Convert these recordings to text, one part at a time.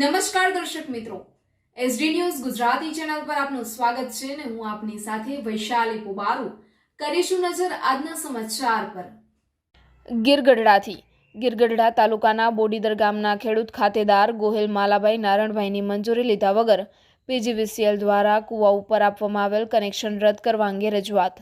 નમસ્કાર દર્શક મિત્રો, એસડી ન્યૂઝ ગુજરાતી ચેનલ પર આપનું સ્વાગત છે ને હું આપની સાથે વૈશાલી પુબારુ કરીશું નજર આજના સમાચાર પર। ગીરગઢડા તાલુકાના બોડીદર ગામના ખેડૂત ખાતેદાર ગોહિલ માલાભાઈ નારણભાઈની મંજૂરી લીધા વગર પીજીવીસીએલ દ્વારા કૂવા ઉપર આપવામાં આવેલ કનેક્શન રદ કરવા અંગે રજૂઆત।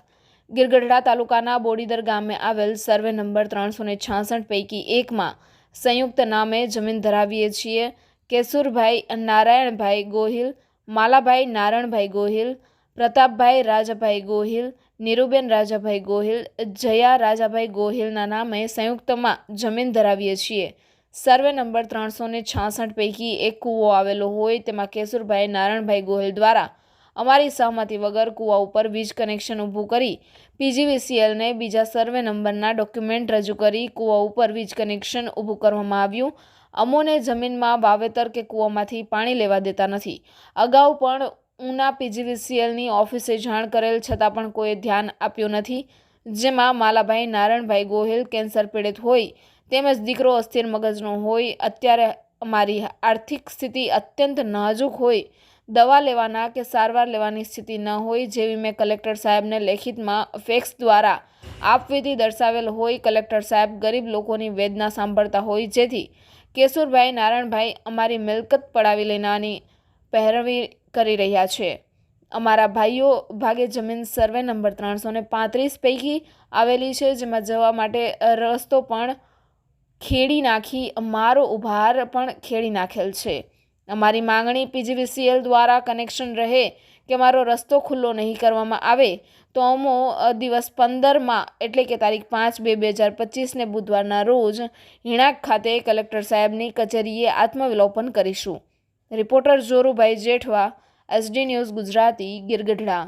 ગીરગઢડા તાલુકાના બોડીદર ગામે આવેલ સર્વે નંબર 366 પૈકી એકમાં સંયુક્ત નામે જમીન ધરાવીએ છીએ। કેશુરભાઈ નારાયણભાઈ ગોહિલ, માલાભાઈ નારણભાઈ ગોહિલ, પ્રતાપભાઈ રાજાભાઈ ગોહિલ, નીરુબેન રાજાભાઈ ગોહિલ, જયા રાજાભાઈ ગોહિલના નામે સંયુક્તમાં જમીન ધરાવીએ છીએ। સર્વે નંબર 366 પૈકી એક કૂવો આવેલો હોય તેમાં કેશુરભાઈ નારણભાઈ ગોહિલ દ્વારા અમારી સહમતિ વગર કૂવા ઉપર વીજ કનેક્શન ઊભું કરી પીજીવીસીએલને બીજા સર્વે નંબરના ડોક્યુમેન્ટ રજૂ કરી કૂવા ઉપર વીજ કનેક્શન ઊભું કરવામાં આવ્યું। અમોને જમીનમાં વાવેતર કે કૂવામાંથી પાણી લેવા દેતા નથી। અગાઉ પણ ઉના પીજીવીસીએલની ઓફિસે જાણ કરેલ છતાં પણ કોઈ ધ્યાન આપ્યું નથી, જેમાં માલાભાઈ નારણભાઈ ગોહિલ કેન્સર પીડિત હોય તેમજ દીકરો અસ્થિર મગજનો હોય। અત્યારે અમારી આર્થિક સ્થિતિ અત્યંત નાજુક હોય, દવા લેવાના કે સારવાર લેવાની સ્થિતિ ન હોય જેવી મેં કલેક્ટર સાહેબને લેખિતમાં ફેક્સ દ્વારા આપવીતી દર્શાવેલ હોય। કલેક્ટર સાહેબ ગરીબ લોકોની વેદના સાંભળતા હોય, જેથી કેશુરભાઈ નારણભાઈ અમારી મિલકત પડાવી લેનાની પહેરવી કરી રહ્યા છે। અમારા ભાઈઓ ભાગે જમીન સર્વે નંબર 335 પૈકી આવેલી છે, જેમાં જવા માટે રસ્તો પણ ખેડી નાખી મારો ઉભાર પણ ખેડી નાખેલ છે। અમારી માંગણી પીજીવીસીએલ દ્વારા કનેક્શન રહે કે મારો રસ્તો ખુલ્લો નહીં કરવામાં આવે તો અમો દિવસ 15માં એટલે કે તારીખ 5/2/2025ને બુધવારના રોજ હિણાક ખાતે કલેક્ટર સાહેબની કચેરીએ આત્મવિલોપન કરીશું। Reporter Jorubhai Jethwa, SD News Gujarati, Gir Gadhada.